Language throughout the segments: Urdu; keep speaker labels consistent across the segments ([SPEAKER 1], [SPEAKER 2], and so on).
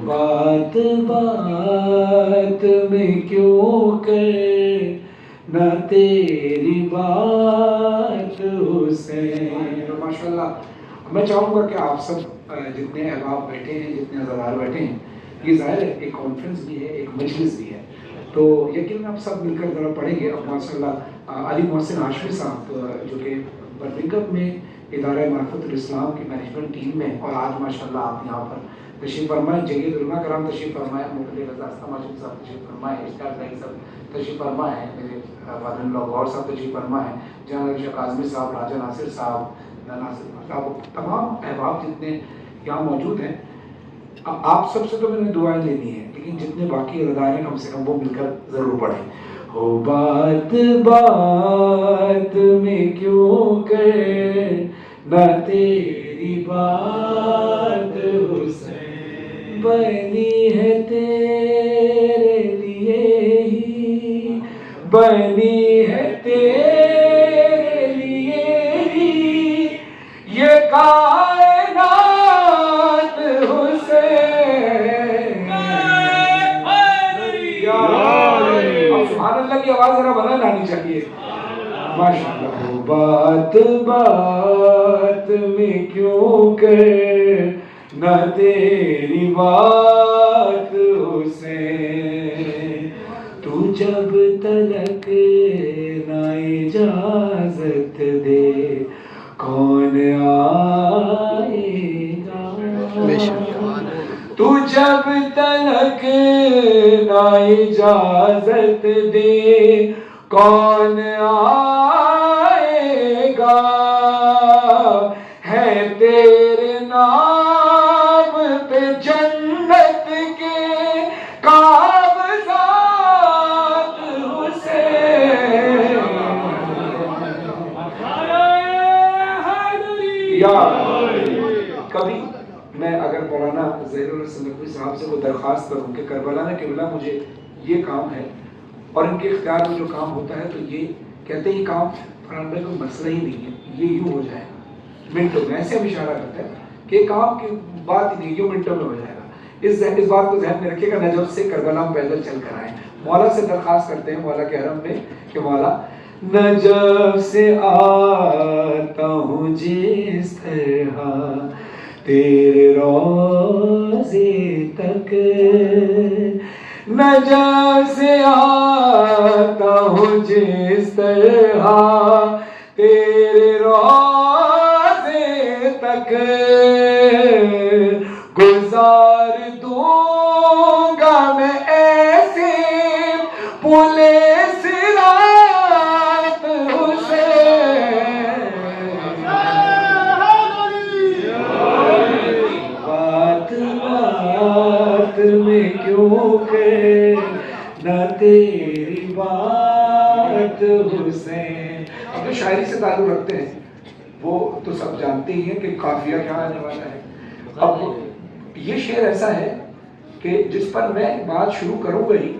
[SPEAKER 1] بات بات میں کیوں کرنا تیری بات حسین. ماشاء اللہ. میں چاہوں گا کہ آپ سب جتنے احباب بیٹھے ہیں، جتنے عزادار بیٹھے ہیں، یہ ظاہر ہے ایک کانفرنس بھی ہے، ایک مجلس بھی ہے، تو یقیناً آپ سب مل کر ذرا پڑھیں گے. اب ماشاء اللہ علی محسن ہاشمی صاحب جو کہ برمنگھم میں ادارہ معرفت الاسلام کی مینجمنٹ ٹیم میں، اور آج ماشاء اللہ آپ یہاں پر تشریف فرمائے، جگید علماء کرام تشریف فرمائے، مفتی رضا ماجد صاحب تشریف فرمائے، اشتیاق زاہد صاحب تشریف فرمائے، میرے فادر ان لا غور صاحب تشریف فرمائے، جناب شیخ اعظمی صاحب، راجہ ناصر صاحب، ناصر صاحب، تمام احباب جتنے یہاں موجود ہیں. آپ سب سے تو میں نے دعائیں لینی ہے، لیکن جتنے باقی ادارے ہیں کم سے کم وہ مل کر ضرور پڑھیں. ہو بات بات میں کیوں کرنا تیری بات حسین، بنی ہے تیرے لیے ہی، بنی ہے تیرے لیے ہی یہ کائنات حسین. سبحان اللہ کی آواز ذرا بلند آنی چاہیے. ماشاء اللہ. بات بات میں کیوں کرنا تیری بات حسین، تو جب تلک نہ اجازت دے کون آئے گا. تو جب تلک نہ اجازت دے کون آئے گا. ہے تیرے نام پہ جنت کے کاغذات حسین. یا کبھی میں اگر مولانا ظہیر الحسن نقوی صاحب سے وہ درخواست کروں کہ کربلا میں قبلہ مجھے یہ کام ہے، اور ان کے اختیار میں جو کام ہوتا ہے تو یہ کہتے ہیں یہ کام فرحان بھائی کوئی مسئلہ ہی نہیں ہے، یہ یوں ہو جائے گا منٹوں میں، ایسے ہم اشارہ کرتے ہیں کہ کام کی بات ہی نہیں، یوں منٹوں میں ہو جائے گا. اس بات کو ذہن میں رکھیے گا. نجف سے کربلا میں پیدل چل کر آئے. مولا سے درخواست کرتے ہیں مولا کے حرم میں کہ مولا نجف سے آتا ہوں جس طرح تیرے روزے تک، نجف سے آتا ہوں جس طرح تیرے روزے تک، گزار دوں گا میں ایسے پولیس رات حسین. بات بات میں کیوں کرنا تیری بات حسین. اب تو شاعری سے تعلق رکھتے ہیں وہ تو سب جانتے ہی ہیں کہ قافیہ کیا آنے والا ہے. اب یہ شعر ایسا ہے کہ جس پر میں بات شروع کروں گا ہی،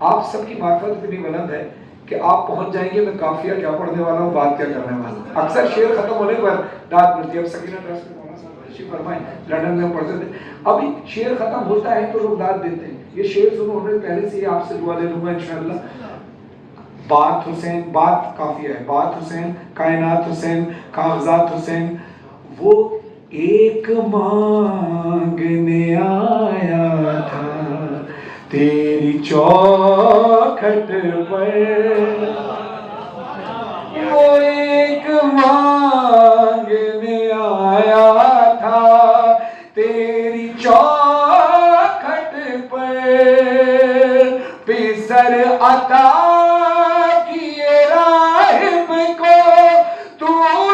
[SPEAKER 1] آپ سب کی معرفت اتنی بلند ہے کہ آپ پہنچ جائیں گے میں قافیہ کیا پڑھنے والا ہوں، بات کیا کرنے والا ہوں. اکثر شعر ختم ہونے پر داد ملتی ہے. اب سکینہ ٹرسٹ میں مولانا صاحب تشریف فرمائیں، لندن میں پڑھتے تھے، ابھی شعر ختم ہوتا ہے تو لوگ داد دیتے ہیں. یہ شعر سنو ہونے پہلے سے ہی آپ سے دعا لے لوں گا انشاءاللہ. بات حسین، بات کافی ہے، بات حسین، کائنات حسین، کاغذات حسین. وہ ایک مانگنے آیا تھا تیری چوکھٹ پر، وہ ایک مانگنے آیا تھا تیری چوکھٹ پر، پسر عطا کیے راہب کو تو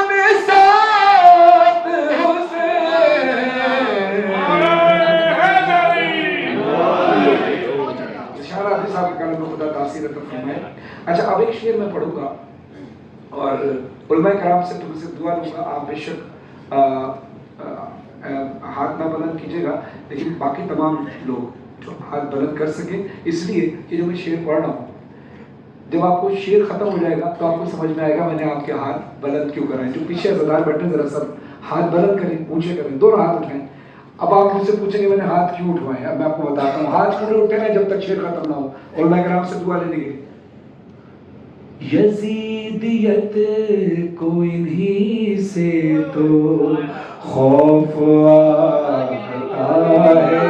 [SPEAKER 1] نے ساتھ حسین. اشارہ حدیث صاحب کے کلام میں خدا تاثیر عطا فرمائے. اچھا اب ایک شعر میں پڑھوں گا اور علماء کرام سے تم سے دعا لوں گا. آپ بے شک ہاتھ نہ بلند کیجیے گا، لیکن باقی تمام لوگ جو ہاتھ بلند کر سکیں، اس لیے کہ جو میں شعر پڑھ رہا ہوں جب آپ کو شعر ختم ہو جائے گا تو آپ کو سمجھ میں آئے گا میں نے آپ کے ہاتھ بلند کیوں کرائے. جو پیچھے عزادار بیٹھے ذرا سب ہاتھ بلند کریں، اونچے کریں، دونوں ہاتھ اٹھائیں. اب آپ مجھ سے پوچھیں گے میں نے ہاتھ کیوں اٹھوائے؟ اب میں آپ کو بتاتا ہوں، ہاتھ کیوں اٹھے نا جب تک شعر ختم نہ ہو علماء کرام سے دعا لینے کے. یزیدیت کو انہی سے تو خوف آتا ہے،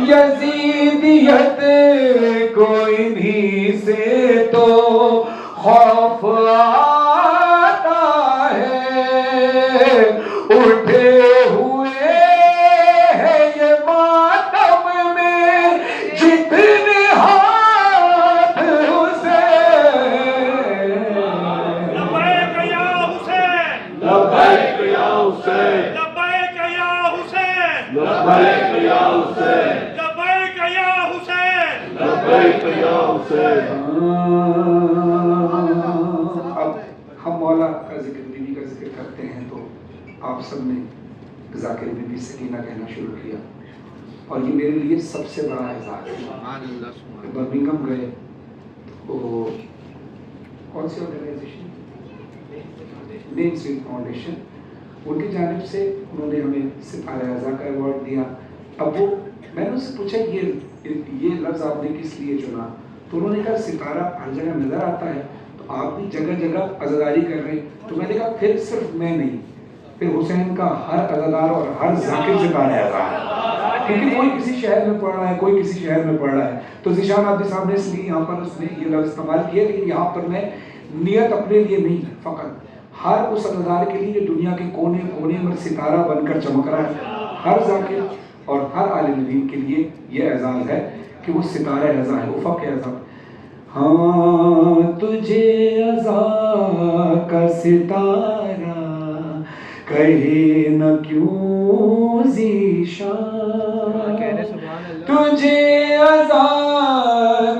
[SPEAKER 1] یزیدیت کو انہی سے تو خوف آتا ہے، اٹھے ہوئے ہیں یہ ماتم میں جتنے ہاتھ حسین.
[SPEAKER 2] لبیک یا حسین،
[SPEAKER 3] لبیک یا حسین،
[SPEAKER 2] لبیک یا حسین،
[SPEAKER 3] لبیک یا حسین،
[SPEAKER 2] لبیک یا حسین.
[SPEAKER 3] لبیک یا حسین.
[SPEAKER 1] اب ہم مولا کا ذکر، بیوی کا ذکر کرتے ہیں تو آپ سب نے ذاکر بی بی سکینہ کہنا شروع کیا، اور یہ میرے لیے سب سے بڑا اعزاز ہے. برمنگھم گئے تو کون سی آرگنائزیشن؟ مین اسٹریٹ فاؤنڈیشن، ان کی جانب سے انہوں نے ہمیں ستارہ اعزاز کا ایوارڈ دیا. اب وہ میں نے ان سے پوچھا یہ لفظ آپ نے کس لیے چنا؟ تو انہوں نے کہا ستارہ ہر جگہ نظر آتا ہے تو آپ بھی جگہ جگہ عزاداری کر رہے ہیں. تو میں نے کہا پھر صرف میں نہیں، پھر حسین کا ہر عزادار اور ہر ذاکر ستارہ اعزاز ہے، کیونکہ کوئی کسی شہر میں پڑھ رہا ہے، کوئی کسی شہر میں پڑھ رہا ہے. تو ذیشان عابدی صاحب نے اس لیے یہاں پر اس نے یہ لفظ استعمال کیا، لیکن یہاں پر میں نیت اپنے لیے نہیں، فقط ہر اس عزادار کے لیے جو دنیا کے کونے کونے میں ستارہ بن کر چمک رہا ہے، ہر ذاکر اور ہر عالم دین کے لیے یہ اعزاز ہے کہ وہ ستارہ اعزاز ہے، افق اعزاز. ہاں تجھے عزا کا ستارہ کہے نہ کیوں ذیشان، تجھے عزا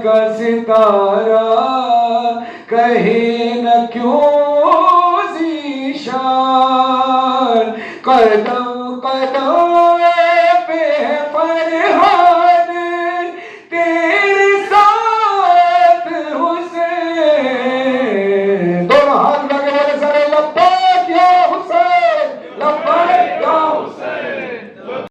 [SPEAKER 1] کا ستارہ کہے نہ کیوں ذیشان. قدم قدم